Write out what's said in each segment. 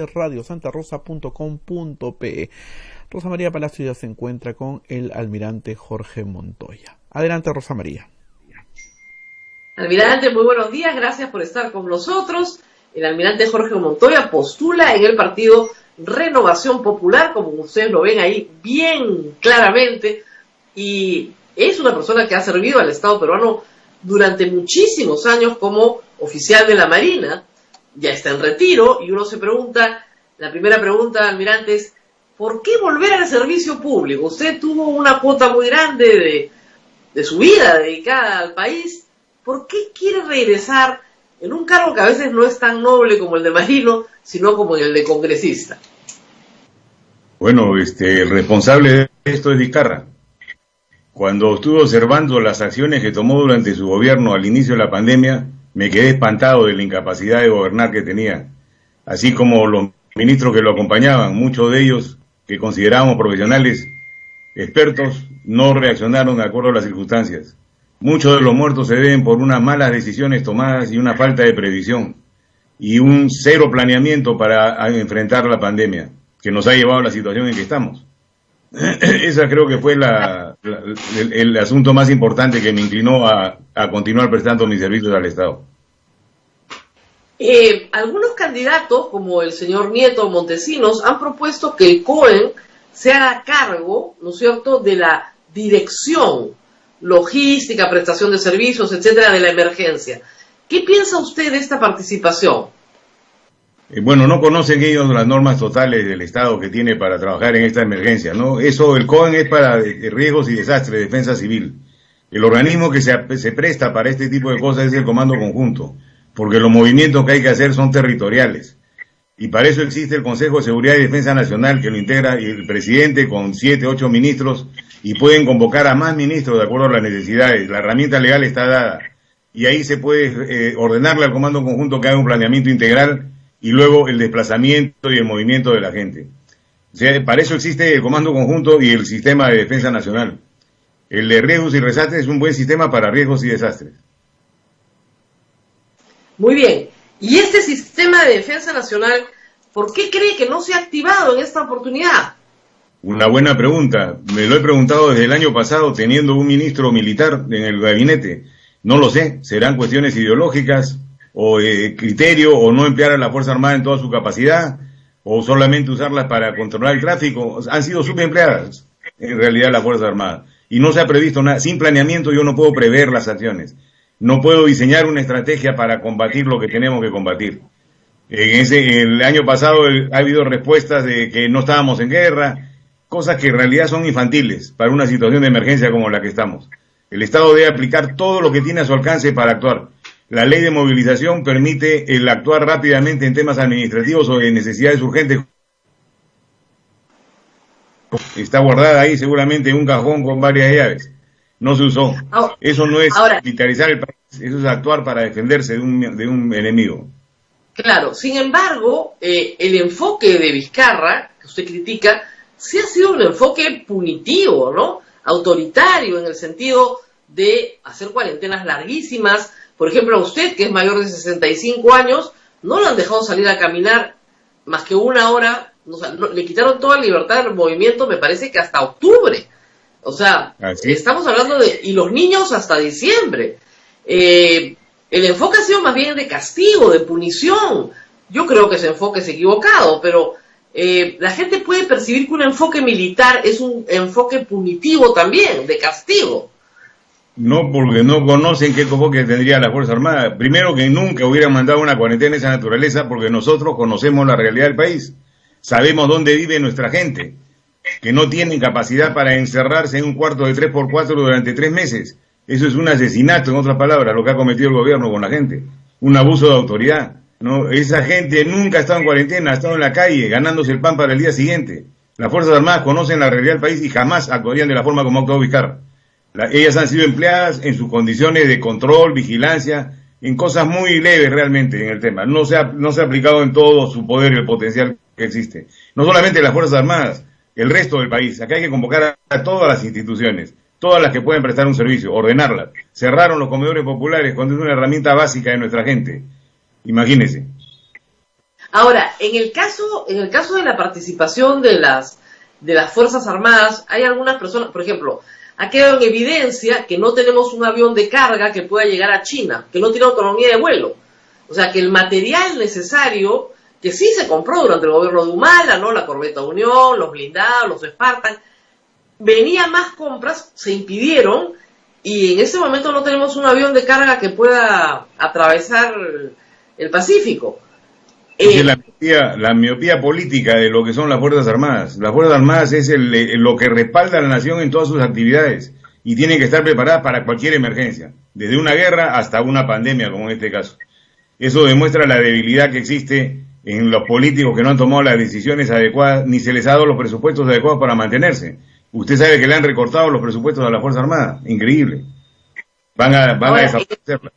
radiosantarosa.com.pe. Rosa María Palacio ya se encuentra con el almirante Jorge Montoya. Adelante, Rosa María. Almirante, muy buenos días, gracias por estar con nosotros. El almirante Jorge Montoya postula en el partido Renovación Popular, como ustedes lo ven ahí bien claramente, y es una persona que ha servido al Estado peruano durante muchísimos años como oficial de la Marina. Ya está en retiro y uno se pregunta, la primera pregunta, almirante, es ¿por qué volver al servicio público? Usted tuvo una cuota muy grande de su vida dedicada al país. ¿Por qué quiere regresar en un cargo que a veces no es tan noble como el de marino, sino como el de congresista? Bueno, el responsable de esto es Vizcarra. Cuando estuve observando las acciones que tomó durante su gobierno al inicio de la pandemia, me quedé espantado de la incapacidad de gobernar que tenía, así como los ministros que lo acompañaban, muchos de ellos que considerábamos profesionales expertos, no reaccionaron de acuerdo a las circunstancias. Muchos de los muertos se deben por unas malas decisiones tomadas y una falta de previsión, y un cero planeamiento para enfrentar la pandemia, que nos ha llevado a la situación en que estamos. Esa creo que fue el asunto más importante que me inclinó a continuar prestando mis servicios al Estado. Algunos candidatos, como el señor Nieto Montesinos, han propuesto que el COEN se haga cargo, ¿no es cierto?, de la dirección, logística, prestación de servicios, etcétera, de la emergencia. ¿Qué piensa usted de esta participación? Bueno, no conocen ellos las normas totales del Estado que tiene para trabajar en esta emergencia, ¿no? Eso, el COEN es para riesgos y desastres, defensa civil. El organismo que se presta para este tipo de cosas es el Comando Conjunto, porque los movimientos que hay que hacer son territoriales. Y para eso existe el Consejo de Seguridad y Defensa Nacional, que lo integra el presidente con 7, 8 ministros, y pueden convocar a más ministros de acuerdo a las necesidades. La herramienta legal está dada. Y ahí se puede ordenarle al Comando Conjunto que haga un planeamiento integral y luego el desplazamiento y el movimiento de la gente. O sea, para eso existe el Comando Conjunto y el Sistema de Defensa Nacional. El de riesgos y desastres es un buen sistema para riesgos y desastres. Muy bien. ¿Y este sistema de defensa nacional, por qué cree que no se ha activado en esta oportunidad? Una buena pregunta. Me lo he preguntado desde el año pasado, teniendo un ministro militar en el gabinete. No lo sé. ¿Serán cuestiones ideológicas o criterio, o no emplear a la Fuerza Armada en toda su capacidad, o solamente usarlas para controlar el tráfico? Han sido subempleadas, en realidad, la Fuerza Armada. Y no se ha previsto nada. Sin planeamiento yo no puedo prever las acciones. No puedo diseñar una estrategia para combatir lo que tenemos que combatir. El año pasado ha habido respuestas de que no estábamos en guerra, cosas que en realidad son infantiles para una situación de emergencia como la que estamos. El Estado debe aplicar todo lo que tiene a su alcance para actuar. La ley de movilización permite el actuar rápidamente en temas administrativos o de necesidades urgentes. Está guardada ahí seguramente en un cajón con varias llaves. No se usó. Eso no es militarizar el país, eso es actuar para defenderse de un enemigo. Claro, sin embargo, el enfoque de Vizcarra, que usted critica, sí ha sido un enfoque punitivo, ¿no? Autoritario, en el sentido de hacer cuarentenas larguísimas. Por ejemplo, a usted, que es mayor de 65 años, no lo han dejado salir a caminar más que una hora, le quitaron toda libertad del movimiento, me parece que hasta octubre. O sea, estamos hablando y los niños hasta diciembre. El enfoque ha sido más bien de castigo, de punición. Yo creo que ese enfoque es equivocado, pero la gente puede percibir que un enfoque militar es un enfoque punitivo también, de castigo. No, porque no conocen qué enfoque tendría la Fuerza Armada. Primero, que nunca hubieran mandado una cuarentena de esa naturaleza, porque nosotros conocemos la realidad del país. Sabemos dónde vive nuestra gente, que no tienen capacidad para encerrarse en un cuarto de 3x4 durante 3 meses. Eso es un asesinato, en otras palabras, lo que ha cometido el gobierno con la gente. Un abuso de autoridad, ¿no? Esa gente nunca ha estado en cuarentena, ha estado en la calle, ganándose el pan para el día siguiente. Las Fuerzas Armadas conocen la realidad del país y jamás actuarían de la forma como ha actuado Vizcarra. Ellas han sido empleadas en sus condiciones de control, vigilancia, en cosas muy leves realmente en el tema. No se ha aplicado en todo su poder y el potencial que existe. No solamente las Fuerzas Armadas, el resto del país. Acá hay que convocar a todas las instituciones, todas las que pueden prestar un servicio, ordenarlas. Cerraron los comedores populares cuando es una herramienta básica de nuestra gente. Imagínense. Ahora, en el caso de la participación de las Fuerzas Armadas, hay algunas personas, por ejemplo, ha quedado en evidencia que no tenemos un avión de carga que pueda llegar a China, que no tiene autonomía de vuelo. O sea, que el material necesario, que sí se compró durante el gobierno de Humala, ¿no? La corbeta Unión, los blindados, los Spartan, venía más compras, se impidieron, y en ese momento no tenemos un avión de carga que pueda atravesar el Pacífico. Es la miopía política de lo que son las Fuerzas Armadas. Las Fuerzas Armadas es lo que respalda a la nación en todas sus actividades y tienen que estar preparadas para cualquier emergencia, desde una guerra hasta una pandemia, como en este caso. Eso demuestra la debilidad que existe en los políticos que no han tomado las decisiones adecuadas, ni se les ha dado los presupuestos adecuados para mantenerse. Usted sabe que le han recortado los presupuestos a las Fuerzas Armadas. Increíble. Van a desaparecerlas.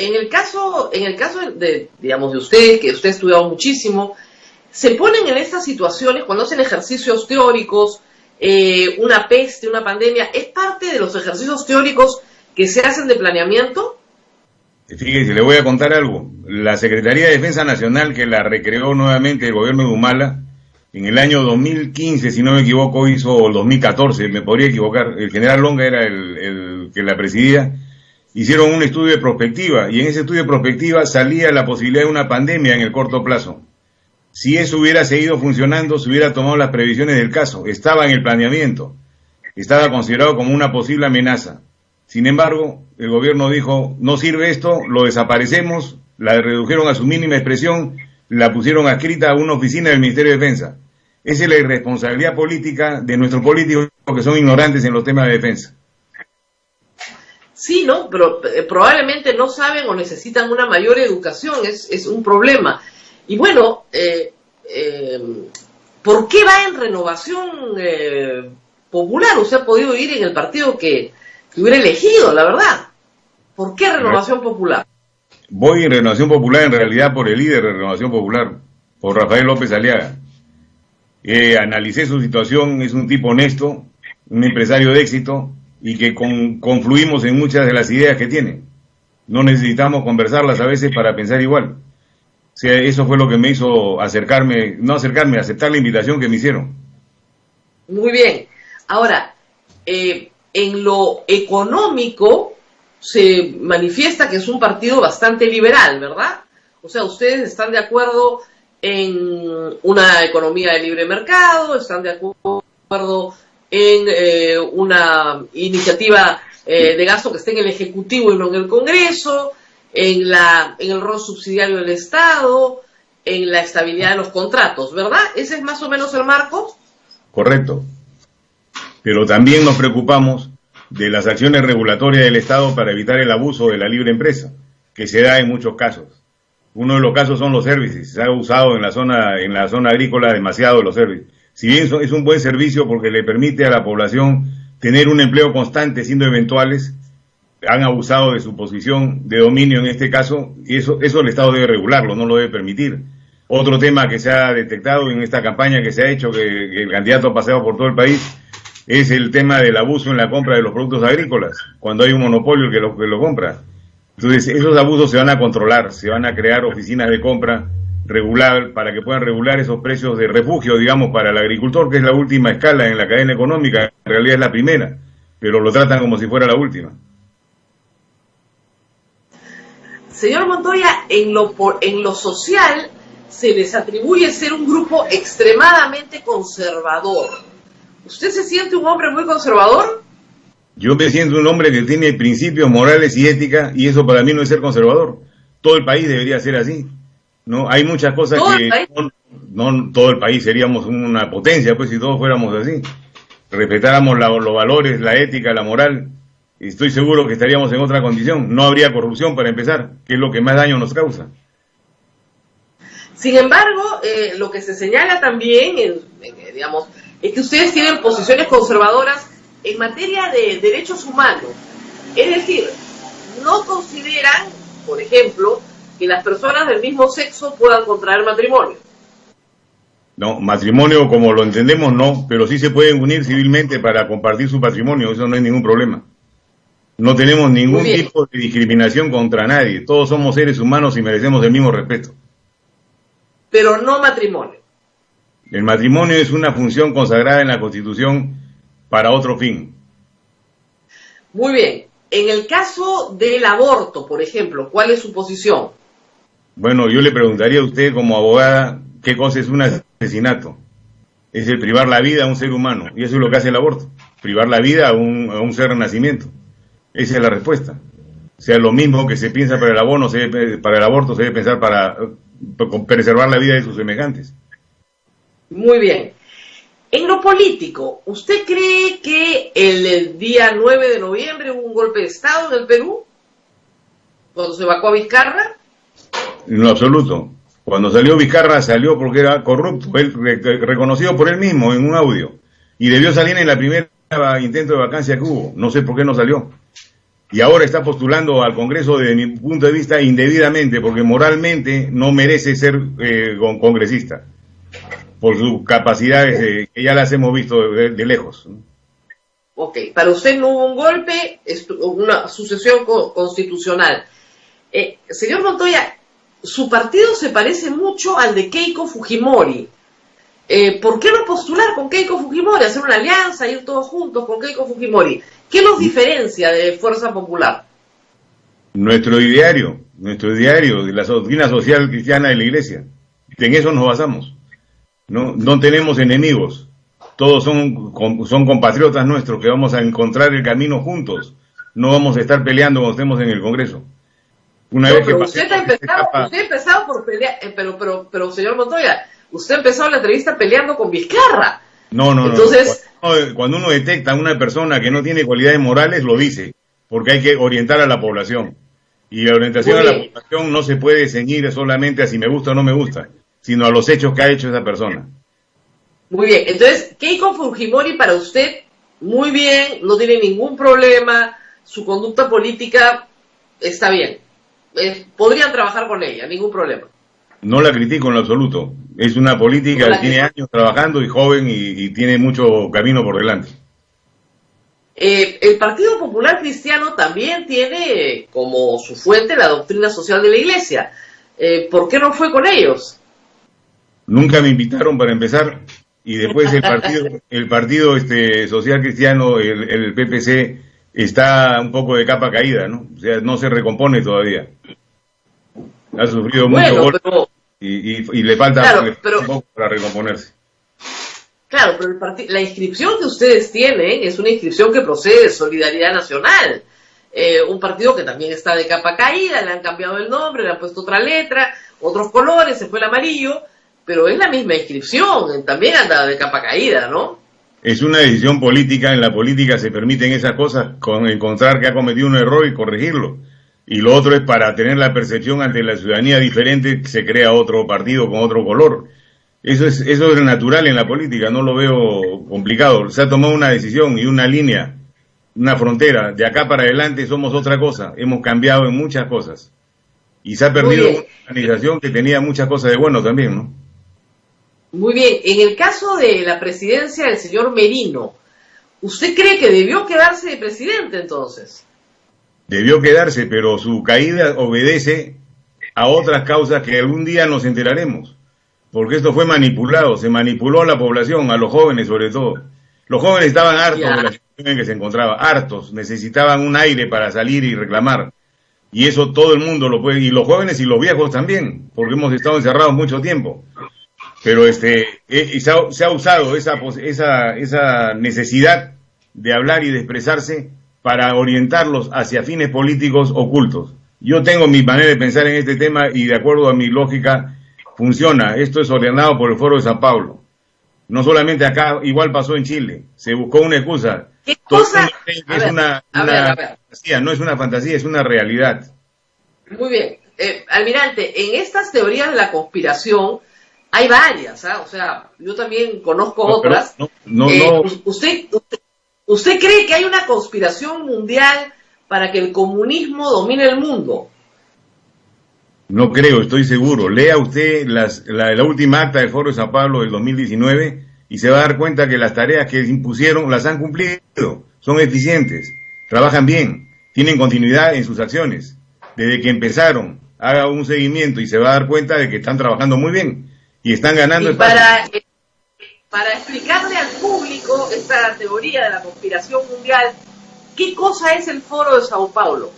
En el caso de, digamos, de usted, que usted ha estudiado muchísimo, se ponen en estas situaciones cuando hacen ejercicios teóricos, una peste, una pandemia, ¿es parte de los ejercicios teóricos que se hacen de planeamiento? Fíjese, le voy a contar algo. La Secretaría de Defensa Nacional, que la recreó nuevamente el gobierno de Humala, en el año 2015, si no me equivoco, hizo el 2014, me podría equivocar, el general Longa era el que la presidía. Hicieron un estudio de prospectiva y en ese estudio de prospectiva salía la posibilidad de una pandemia en el corto plazo. Si eso hubiera seguido funcionando, se hubiera tomado las previsiones del caso. Estaba en el planeamiento. Estaba considerado como una posible amenaza. Sin embargo, el gobierno dijo, no sirve esto, lo desaparecemos, la redujeron a su mínima expresión, la pusieron adscrita a una oficina del Ministerio de Defensa. Esa es la irresponsabilidad política de nuestros políticos que son ignorantes en los temas de defensa. Sí, ¿no? Pero probablemente no saben o necesitan una mayor educación, es un problema. Y bueno, ¿por qué va en Renovación Popular? Usted ha podido ir en el partido que hubiera elegido, la verdad. ¿Por qué Renovación Popular? Voy en Renovación Popular en realidad por el líder de Renovación Popular, por Rafael López Aliaga. Analicé su situación, es un tipo honesto, un empresario de éxito, y que confluimos en muchas de las ideas que tiene. No necesitamos conversarlas a veces para pensar igual. O sea, eso fue lo que me hizo aceptar la invitación que me hicieron. Muy bien. Ahora, en lo económico se manifiesta que es un partido bastante liberal, ¿verdad? O sea, ustedes están de acuerdo en una economía de libre mercado, están de acuerdo en una iniciativa de gasto que esté en el Ejecutivo y no en el Congreso, en el rol subsidiario del Estado, en la estabilidad de los contratos, ¿verdad? ¿Ese es más o menos el marco? Correcto. Pero también nos preocupamos de las acciones regulatorias del Estado para evitar el abuso de la libre empresa, que se da en muchos casos. Uno de los casos son los servicios. Se ha usado en la zona agrícola demasiado los servicios. Si bien es un buen servicio porque le permite a la población tener un empleo constante siendo eventuales, han abusado de su posición de dominio en este caso, y eso el Estado debe regularlo, no lo debe permitir. Otro tema que se ha detectado en esta campaña que se ha hecho, que el candidato ha paseado por todo el país, es el tema del abuso en la compra de los productos agrícolas, cuando hay un monopolio que lo compra. Entonces, esos abusos se van a controlar, se van a crear oficinas de compra regular para que puedan regular esos precios de refugio, digamos, para el agricultor, que es la última escala en la cadena económica, en realidad es la primera, pero lo tratan como si fuera la última. Señor Montoya, en lo social se les atribuye ser un grupo extremadamente conservador. ¿Usted se siente un hombre muy conservador? Yo me siento un hombre que tiene principios morales y ética, y eso para mí no es ser conservador. Todo el país debería ser así. No, hay muchas cosas que no todo el país seríamos una potencia, pues si todos fuéramos así, respetáramos los valores, la ética, la moral, estoy seguro que estaríamos en otra condición. No habría corrupción para empezar, que es lo que más daño nos causa. Sin embargo, lo que se señala también, digamos, es que ustedes tienen posiciones conservadoras en materia de derechos humanos. Es decir, no consideran, por ejemplo, que las personas del mismo sexo puedan contraer matrimonio. No, matrimonio como lo entendemos no, pero sí se pueden unir civilmente para compartir su patrimonio, eso no hay ningún problema. No tenemos ningún tipo de discriminación contra nadie, todos somos seres humanos y merecemos el mismo respeto. pero no matrimonio. El matrimonio es una función consagrada en la Constitución para otro fin. Muy bien. En el caso del aborto, por ejemplo, ¿cuál es su posición? Bueno, yo le preguntaría a usted como abogada, ¿qué cosa es un asesinato? Es el privar la vida a un ser humano, y eso es lo que hace el aborto, privar la vida a un ser en nacimiento. Esa es la respuesta. O sea, lo mismo que se piensa para el aborto, se debe pensar para preservar la vida de sus semejantes. Muy bien. En lo político, ¿usted cree que el día 9 de noviembre hubo un golpe de Estado en el Perú? Cuando se evacuó a Vizcarra. En lo absoluto. Cuando salió Vizcarra salió porque era corrupto, él reconocido por él mismo en un audio. Y debió salir en la primera intento de vacancia que hubo. No sé por qué no salió. Y ahora está postulando al Congreso desde mi punto de vista indebidamente, porque moralmente no merece ser congresista. Por sus capacidades que ya las hemos visto de lejos. Ok, para usted no hubo un golpe, una sucesión constitucional. Señor Montoya, su partido se parece mucho al de Keiko Fujimori. ¿Por qué no postular con Keiko Fujimori, hacer una alianza, ir todos juntos con Keiko Fujimori? ¿Qué nos diferencia de Fuerza Popular? Nuestro ideario de la doctrina social cristiana de la Iglesia. En eso nos basamos. No tenemos enemigos, todos son compatriotas nuestros que vamos a encontrar el camino juntos, no vamos a estar peleando cuando estemos en el Congreso. Una vez que usted ha empezado por pelear, pero señor Montoya, usted ha empezado la entrevista peleando con Vizcarra. Entonces, cuando uno detecta a una persona que no tiene cualidades morales, lo dice, porque hay que orientar a la población. Y la orientación a la población no se puede ceñir solamente a si me gusta o no me gusta, sino a los hechos que ha hecho esa persona. Muy bien, entonces Keiko Fujimori para usted, muy bien, no tiene ningún problema, su conducta política está bien, podrían trabajar con ella, ningún problema. No la critico en lo absoluto, es una política que tiene años trabajando y joven y tiene mucho camino por delante. El Partido Popular Cristiano también tiene como su fuente la doctrina social de la Iglesia. ¿Por qué no fue con ellos? Nunca me invitaron para empezar, y después el partido social cristiano, el PPC, está un poco de capa caída, ¿no? O sea, no se recompone todavía. Ha sufrido mucho golpe y le falta un poco para recomponerse. Claro, pero la inscripción que ustedes tienen es una inscripción que procede de Solidaridad Nacional. Un partido que también está de capa caída, le han cambiado el nombre, le han puesto otra letra, otros colores, se fue el amarillo, pero es la misma inscripción, también anda de capa caída, ¿no? Es una decisión política, en la política se permiten esas cosas, con encontrar que ha cometido un error y corregirlo. Y lo otro es para tener la percepción ante la ciudadanía diferente, se crea otro partido con otro color. Eso es natural en la política, no lo veo complicado. Se ha tomado una decisión y una línea, una frontera. De acá para adelante somos otra cosa, hemos cambiado en muchas cosas. Y se ha perdido una organización que tenía muchas cosas de bueno también, ¿no? Muy bien, en el caso de la presidencia del señor Merino, ¿usted cree que debió quedarse de presidente entonces? Debió quedarse, pero su caída obedece a otras causas que algún día nos enteraremos. Porque esto fue manipulado, se manipuló a la población, a los jóvenes sobre todo. Los jóvenes estaban hartos de la situación en que se encontraba, hartos, necesitaban un aire para salir y reclamar. Y eso todo el mundo lo puede, y los jóvenes y los viejos también, porque hemos estado encerrados mucho tiempo. Pero se ha usado esa necesidad de hablar y de expresarse para orientarlos hacia fines políticos ocultos. Yo tengo mi manera de pensar en este tema y de acuerdo a mi lógica funciona. Esto es ordenado por el Foro de San Pablo. No solamente acá, igual pasó en Chile. Se buscó una excusa. ¿Qué cosa? Es una fantasía, no es una fantasía, es una realidad. Muy bien. Almirante, en estas teorías de la conspiración hay varias, ¿ah? O sea, yo también conozco otras. ¿Usted cree que hay una conspiración mundial para que el comunismo domine el mundo? No creo, estoy seguro. Lea usted la última acta del Foro de San Pablo del 2019 y se va a dar cuenta que las tareas que impusieron las han cumplido. Son eficientes, trabajan bien, tienen continuidad en sus acciones. Desde que empezaron, haga un seguimiento y se va a dar cuenta de que están trabajando muy bien. y están ganando Y espacio. para explicarle al público esta teoría de la conspiración mundial, ¿qué cosa es el Foro de Sao Paulo?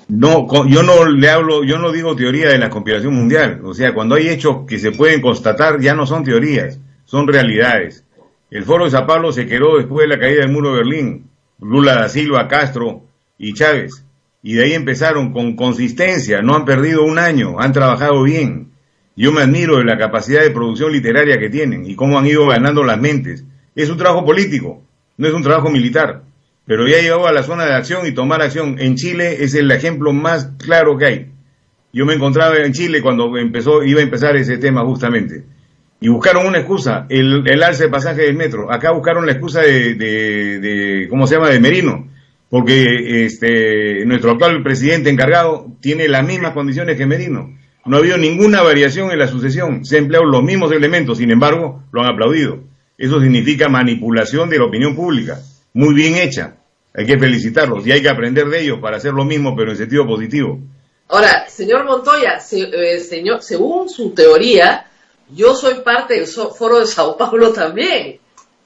No, yo no le hablo, yo no digo teoría de la conspiración mundial. O sea, cuando hay hechos que se pueden constatar, ya no son teorías, son realidades. El Foro de Sao Paulo se creó después de la caída del muro de Berlín. Lula da Silva, Castro y Chávez. Y de ahí empezaron con consistencia, no han perdido un año, han trabajado bien. Yo me admiro de la capacidad de producción literaria que tienen y cómo han ido ganando las mentes. Es un trabajo político, no es un trabajo militar. Pero ya llegó a la zona de acción y tomar acción. En Chile es el ejemplo más claro que hay. Yo me encontraba en Chile cuando iba a empezar ese tema justamente. Y buscaron una excusa, el alza de pasaje del metro. Acá buscaron la excusa ¿cómo se llama?, de Merino. Porque nuestro actual presidente encargado tiene las mismas condiciones que Merino. No ha habido ninguna variación en la sucesión. Se han empleado los mismos elementos, sin embargo, lo han aplaudido. Eso significa manipulación de la opinión pública. Muy bien hecha. Hay que felicitarlos y hay que aprender de ellos para hacer lo mismo, pero en sentido positivo. Ahora, señor Montoya, según su teoría, yo soy parte del Foro de Sao Paulo también.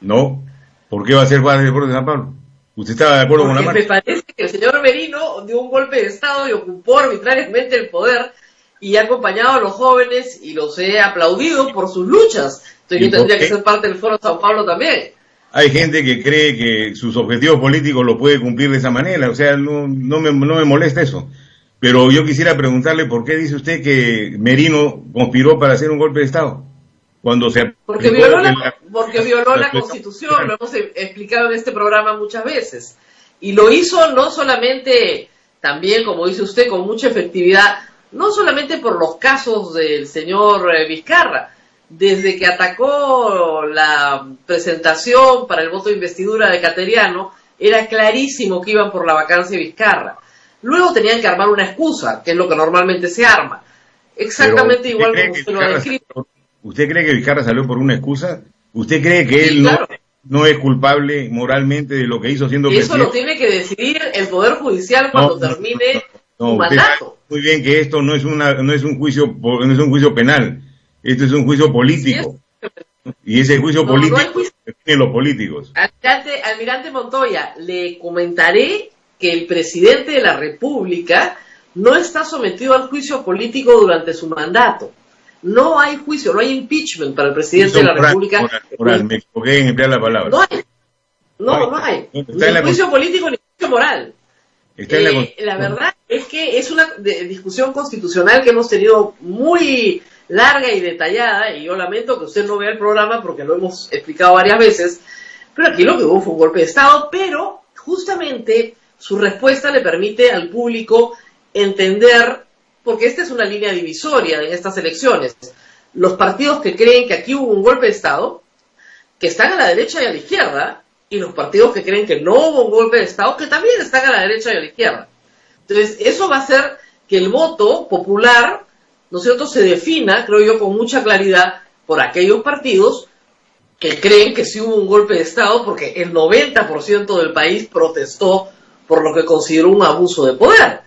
No. ¿Por qué va a ser parte del Foro de Sao Paulo? ¿Usted estaba de acuerdo con la marcha? Me parece que el señor Merino dio un golpe de Estado y ocupó arbitrariamente el poder y ha acompañado a los jóvenes y los he aplaudido por sus luchas. Entonces yo tendría que ser parte del Foro de Sao Paulo también. Hay gente que cree que sus objetivos políticos los puede cumplir de esa manera, o sea, no me molesta eso. Pero yo quisiera preguntarle por qué dice usted que Merino conspiró para hacer un golpe de Estado. Porque violó la Constitución, lo hemos explicado en este programa muchas veces. Y lo hizo no solamente, también como dice usted, con mucha efectividad, no solamente por los casos del señor Vizcarra. Desde que atacó la presentación para el voto de investidura de Cateriano, era clarísimo que iban por la vacancia de Vizcarra. Luego tenían que armar una excusa, que es lo que normalmente se arma. Exactamente igual como usted lo ha descrito. ¿Usted cree que Vizcarra salió por una excusa? ¿Usted cree que él no es culpable moralmente de lo que hizo siendo presidente? Eso lo tiene que decidir el Poder Judicial cuando termine su mandato. Muy bien que esto no es un juicio penal. Esto es un juicio político. Y ese juicio político define los políticos. Almirante Montoya, le comentaré que el presidente de la República no está sometido al juicio político durante su mandato. No hay juicio, no hay impeachment para el presidente de la República. Me equivoqué en emplear la palabra. No hay. Ni juicio político ni juicio moral. La verdad es que es una discusión constitucional que hemos tenido muy larga y detallada, y yo lamento que usted no vea el programa porque lo hemos explicado varias veces, pero aquí lo que hubo fue un golpe de Estado, pero justamente su respuesta le permite al público entender, porque esta es una línea divisoria en estas elecciones, los partidos que creen que aquí hubo un golpe de Estado, que están a la derecha y a la izquierda, y los partidos que creen que no hubo un golpe de Estado, que también están a la derecha y a la izquierda. Entonces, eso va a hacer que el voto popular, ¿no es cierto?, se defina, creo yo, con mucha claridad por aquellos partidos que creen que sí hubo un golpe de Estado, porque el 90% del país protestó por lo que consideró un abuso de poder.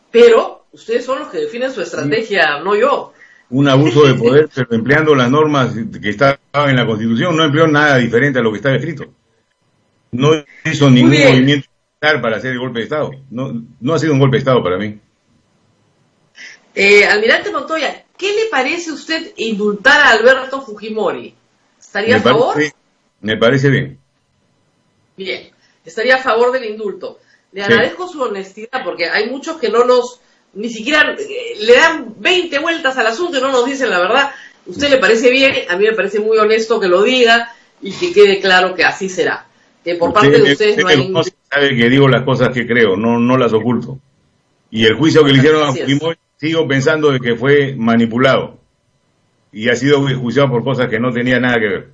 Pero ustedes son los que definen su estrategia, no yo. Un abuso de poder, pero empleando las normas que estaban en la Constitución, no empleó nada diferente a lo que estaba escrito. No hizo ningún movimiento para hacer el golpe de Estado. No ha sido un golpe de Estado para mí. Almirante Montoya, ¿qué le parece a usted indultar a Alberto Fujimori? ¿Estaría a favor? Me parece bien. Bien, estaría a favor del indulto. Le agradezco su honestidad, porque hay muchos que ni siquiera le dan 20 vueltas al asunto y no nos dicen la verdad. ¿Usted le parece bien? A mí me parece muy honesto que lo diga y que quede claro que así será. Que por parte de ustedes no hay... No sabe que digo las cosas que creo, no las oculto. Y el juicio que le hicieron a Fujimori, sigo pensando de que fue manipulado. Y ha sido juzgado por cosas que no tenía nada que ver.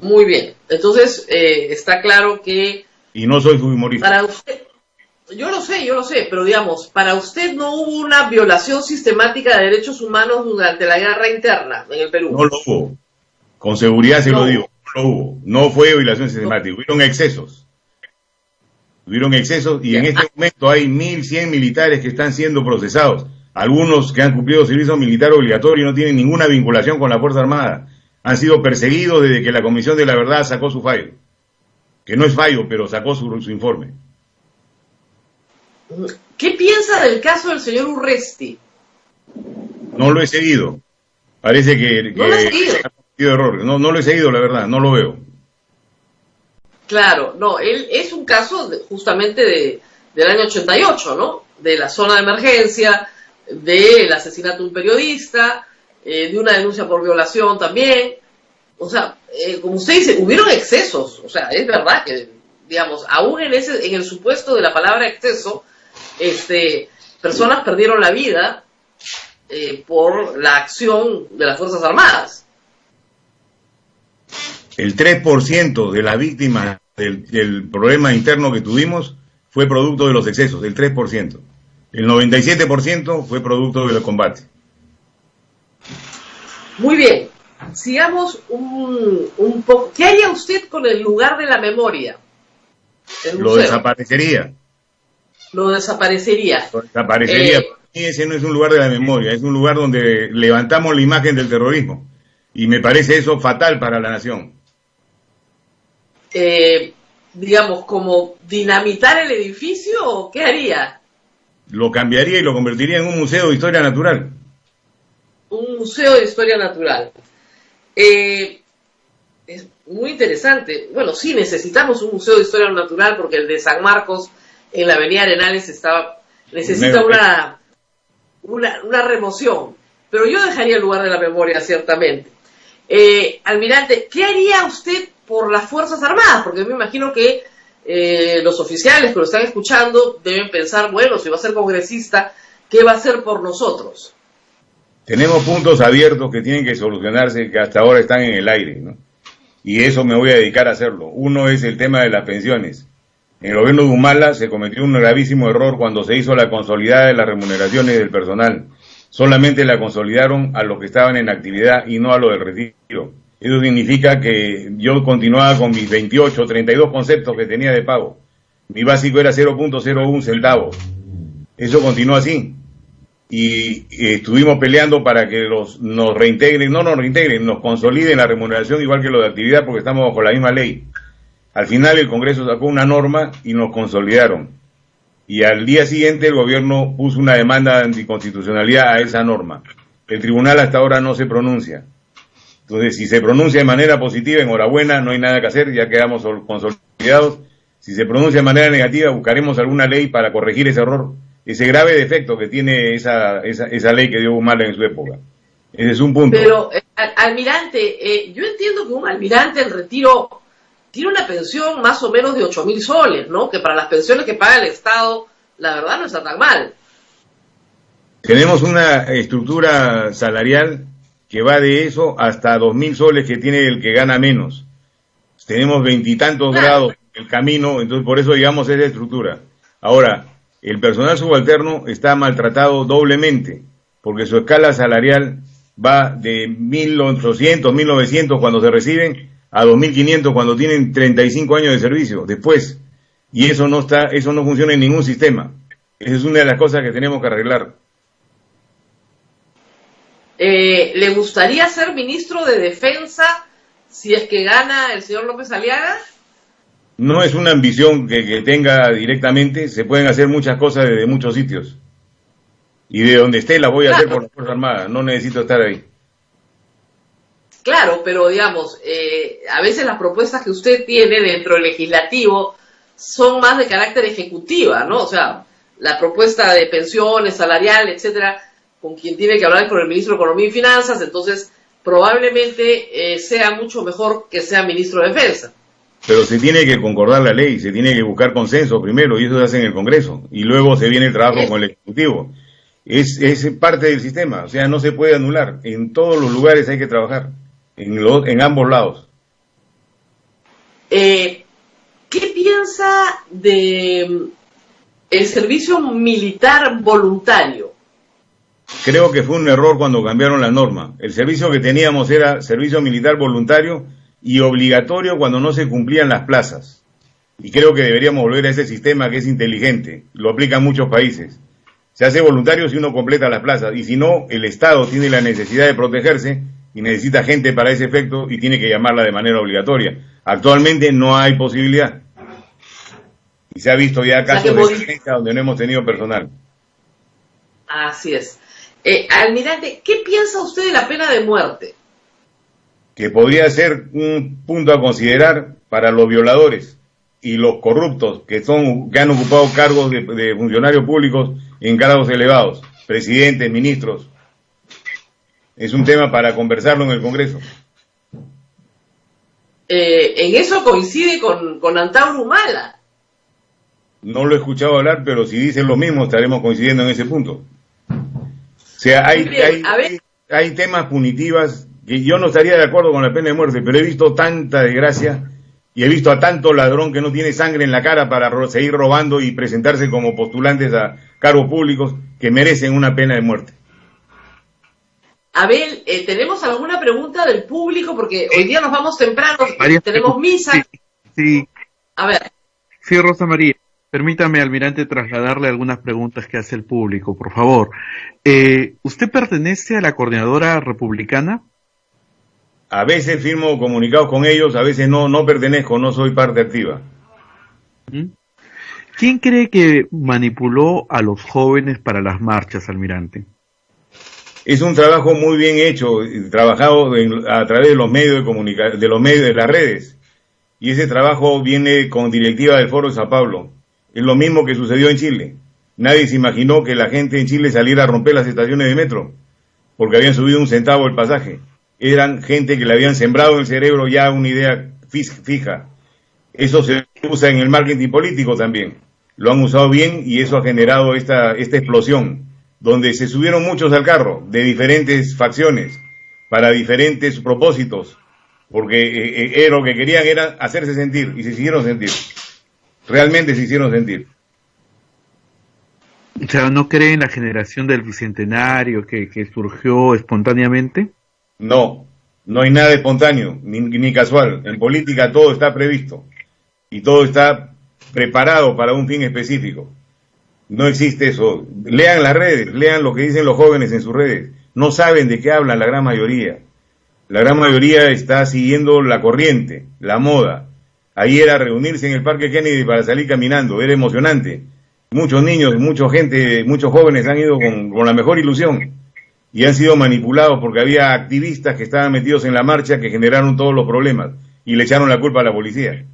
Muy bien. Entonces, está claro que... Y no soy fujimorista. Para usted... Yo lo sé, pero digamos, para usted no hubo una violación sistemática de derechos humanos durante la guerra interna en el Perú. No lo hubo. Con seguridad se lo digo. No lo hubo. No fue violación sistemática. Hubieron excesos. Y en este momento hay 1.100 militares que están siendo procesados. Algunos que han cumplido servicio militar obligatorio no tienen ninguna vinculación con la Fuerza Armada. Han sido perseguidos desde que la Comisión de la Verdad sacó su fallo. Que no es fallo, pero sacó su informe. ¿Qué piensa del caso del señor Urresti? No lo he seguido. Parece que ¿No lo he seguido? ha cometido errores. No lo he seguido, la verdad, no lo veo. Claro, no, él es un caso justamente del año 88, ¿no? De la zona de emergencia, del asesinato de un periodista, de una denuncia por violación también. O sea, como usted dice, hubieron excesos. O sea, es verdad que, digamos, aún en el supuesto de la palabra exceso, personas perdieron la vida por la acción de las Fuerzas Armadas. El 3% de las víctimas del problema interno que tuvimos fue producto de los excesos, el 3%. El 97% fue producto del combate. Muy bien, sigamos un poco. ¿Qué haría usted con el lugar de la memoria? Lo desaparecería. Lo desaparecería. Lo desaparecería. Para mí ese no es un lugar de la memoria, es un lugar donde levantamos la imagen del terrorismo. Y me parece eso fatal para la nación. Digamos, como dinamitar el edificio, ¿o qué haría? Lo cambiaría y lo convertiría en un museo de historia natural. Un museo de historia natural. Es muy interesante. Bueno, sí, necesitamos un museo de historia natural porque el de San Marcos en la avenida Arenales necesita una remoción. Pero yo dejaría el lugar de la memoria, ciertamente. Almirante, ¿qué haría usted por las Fuerzas Armadas? Porque me imagino que los oficiales que lo están escuchando deben pensar, bueno, si va a ser congresista, ¿qué va a hacer por nosotros? Tenemos puntos abiertos que tienen que solucionarse, que hasta ahora están en el aire, ¿no? Y eso me voy a dedicar a hacerlo. Uno es el tema de las pensiones. En el gobierno de Humala se cometió un gravísimo error cuando se hizo la consolidada de las remuneraciones del personal. Solamente la consolidaron a los que estaban en actividad y no a los del retiro. Eso significa que yo continuaba con mis 28, 32 conceptos que tenía de pago. Mi básico era 0.01 centavos. Eso continuó así. Y estuvimos peleando para que nos reintegren, nos consoliden la remuneración igual que lo de actividad porque estamos bajo la misma ley. Al final el Congreso sacó una norma y nos consolidaron. Y al día siguiente el gobierno puso una demanda de anticonstitucionalidad a esa norma. El tribunal hasta ahora no se pronuncia. Entonces, si se pronuncia de manera positiva, enhorabuena, no hay nada que hacer, ya quedamos consolidados. Si se pronuncia de manera negativa, buscaremos alguna ley para corregir ese error, ese grave defecto que tiene esa ley que dio Humala en su época. Ese es un punto. Pero, almirante, yo entiendo que un almirante en retiro tiene una pensión más o menos de 8.000 soles, ¿no? Que para las pensiones que paga el Estado, la verdad no está tan mal. Tenemos una estructura salarial que va de eso hasta 2.000 soles que tiene el que gana menos. Tenemos 20 y tantos grados en el camino, entonces por eso llegamos a esa estructura. Ahora, el personal subalterno está maltratado doblemente, porque su escala salarial va de 1.800, 1.900 cuando se reciben, a 2.500 cuando tienen 35 años de servicio después, y eso no funciona en ningún sistema. Esa es una de las cosas que tenemos que arreglar. ¿Le gustaría ser ministro de Defensa si es que gana el señor López Aliaga? No es una ambición que tenga directamente, se pueden hacer muchas cosas desde muchos sitios, y de donde esté las voy a hacer por la Fuerza Armada, no necesito estar ahí. Claro, pero digamos, a veces las propuestas que usted tiene dentro del legislativo son más de carácter ejecutiva, ¿no? O sea, la propuesta de pensiones, salarial, etcétera, con quien tiene que hablar es con el ministro de Economía y Finanzas, entonces probablemente sea mucho mejor que sea ministro de Defensa. Pero se tiene que concordar la ley, se tiene que buscar consenso primero, y eso se hace en el Congreso, y luego se viene el trabajo con el Ejecutivo. Es parte del sistema, o sea, no se puede anular. En todos los lugares hay que trabajar. En ambos lados. ¿Qué piensa de el servicio militar voluntario? Creo que fue un error cuando cambiaron la norma. El servicio que teníamos era servicio militar voluntario y obligatorio cuando no se cumplían las plazas. Y creo que deberíamos volver a ese sistema que es inteligente. Lo aplican muchos países. Se hace voluntario si uno completa las plazas, y si no, el Estado tiene la necesidad de protegerse y necesita gente para ese efecto y tiene que llamarla de manera obligatoria. Actualmente no hay posibilidad. Y se ha visto ya casos de emergencia donde no hemos tenido personal. Así es. Almirante, ¿qué piensa usted de la pena de muerte? Que podría ser un punto a considerar para los violadores y los corruptos que han ocupado cargos de funcionarios públicos en cargos elevados, presidentes, ministros. Es un tema para conversarlo en el Congreso. En eso coincide con Antauro Humala. No lo he escuchado hablar, pero si dicen lo mismo estaremos coincidiendo en ese punto. O sea, hay temas punitivas que yo no estaría de acuerdo con la pena de muerte, pero he visto tanta desgracia y he visto a tanto ladrón que no tiene sangre en la cara para seguir robando y presentarse como postulantes a cargos públicos que merecen una pena de muerte. Abel, ¿tenemos alguna pregunta del público? Porque hoy día nos vamos temprano, tenemos misa. Sí. A ver. Sí, Rosa María. Permítame, almirante, trasladarle algunas preguntas que hace el público, por favor. ¿Usted pertenece a la coordinadora republicana? A veces firmo comunicados con ellos, a veces no pertenezco, no soy parte activa. ¿Quién cree que manipuló a los jóvenes para las marchas, almirante? Es un trabajo muy bien hecho, trabajado a través de los medios de comunicación, de los medios de las redes. Y ese trabajo viene con directiva del Foro de Sao Paulo. Es lo mismo que sucedió en Chile. Nadie se imaginó que la gente en Chile saliera a romper las estaciones de metro, porque habían subido 1 centavo el pasaje. Eran gente que le habían sembrado en el cerebro ya una idea fija. Eso se usa en el marketing político también. Lo han usado bien y eso ha generado esta explosión, donde se subieron muchos al carro, de diferentes facciones, para diferentes propósitos, porque lo que querían era hacerse sentir, y se hicieron sentir. Realmente se hicieron sentir. O sea, ¿no cree en la generación del bicentenario que surgió espontáneamente? No hay nada espontáneo, ni casual. En política todo está previsto, y todo está preparado para un fin específico. No existe eso. Lean las redes, lean lo que dicen los jóvenes en sus redes. No saben de qué hablan la gran mayoría. La gran mayoría está siguiendo la corriente, la moda. Ahí era reunirse en el Parque Kennedy para salir caminando, era emocionante. Muchos niños, mucha gente, muchos jóvenes han ido con la mejor ilusión y han sido manipulados porque había activistas que estaban metidos en la marcha que generaron todos los problemas y le echaron la culpa a la policía.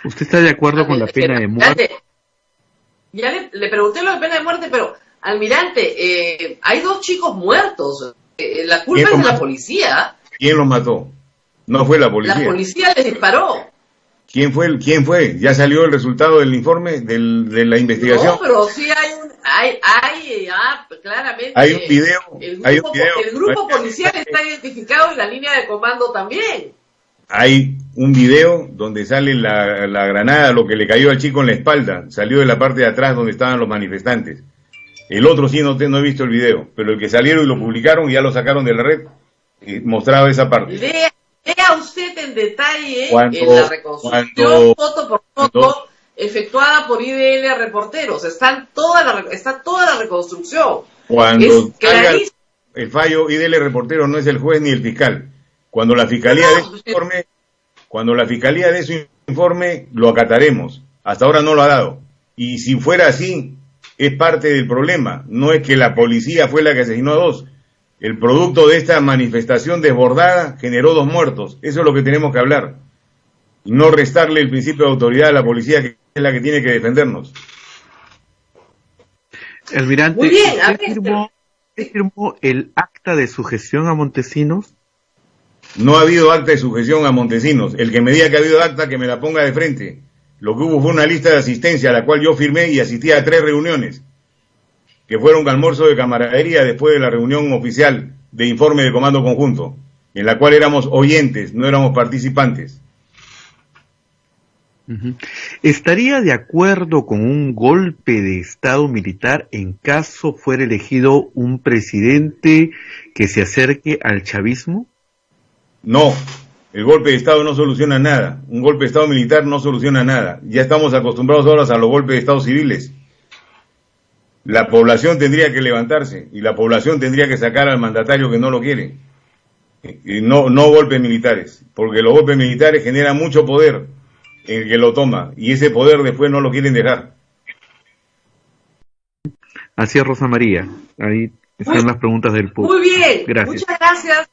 ¿Usted está de acuerdo con la pena de muerte? Ya le pregunté lo de pena de muerte, pero, almirante, hay 2 chicos muertos. La culpa es de la policía. ¿Quién los mató? No fue la policía. La policía les disparó. ¿Quién fue? ¿Ya salió el resultado del informe, de la investigación? No, pero sí claramente. Hay un video. El grupo policial está identificado y la línea de comando también. Hay un video donde sale la granada, lo que le cayó al chico en la espalda, salió de la parte de atrás donde estaban los manifestantes. El otro sí no he visto el video, pero el que salieron y lo publicaron y ya lo sacaron de la red, mostraba esa parte. Lea usted en detalle en la reconstrucción, foto por foto, efectuada por IDL Reporteros. Está toda la reconstrucción. Cuando el fallo, IDL Reporteros no es el juez ni el fiscal. Cuando la fiscalía dé su informe, lo acataremos. Hasta ahora no lo ha dado. Y si fuera así, es parte del problema. No es que la policía fue la que asesinó a 2. El producto de esta manifestación desbordada generó 2 muertos. Eso es lo que tenemos que hablar. Y no restarle el principio de autoridad a la policía, que es la que tiene que defendernos. Almirante, muy bien, ¿usted firmó el acta de sujeción a Montesinos? No ha habido acta de sujeción a Montesinos. El que me diga que ha habido acta, que me la ponga de frente. Lo que hubo fue una lista de asistencia a la cual yo firmé y asistí a 3 reuniones, que fueron un almuerzo de camaradería después de la reunión oficial de informe de comando conjunto, en la cual éramos oyentes, no éramos participantes. ¿Estaría de acuerdo con un golpe de Estado militar en caso fuera elegido un presidente que se acerque al chavismo? No, el golpe de Estado no soluciona nada. Un golpe de Estado militar no soluciona nada. Ya estamos acostumbrados ahora a los golpes de Estado civiles. La población tendría que levantarse y la población tendría que sacar al mandatario que no lo quiere. Y no golpes militares, porque los golpes militares generan mucho poder en el que lo toma y ese poder después no lo quieren dejar. Así es, Rosa María. Ahí están las preguntas del público. Muy bien, Gracias. muchas gracias.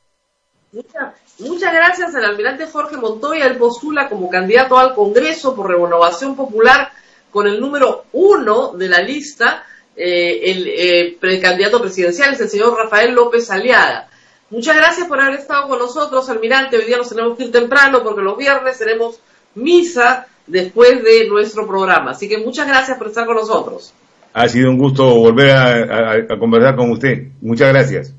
Muchas gracias al almirante Jorge Montoya. Él postula como candidato al Congreso por Renovación Popular con el número 1 de la lista. El precandidato presidencial es el señor Rafael López Aliaga. Muchas gracias por haber estado con nosotros, almirante. Hoy día nos tenemos que ir temprano porque los viernes tenemos misa después de nuestro programa. Así que muchas gracias por estar con nosotros. Ha sido un gusto volver a conversar con usted. Muchas gracias.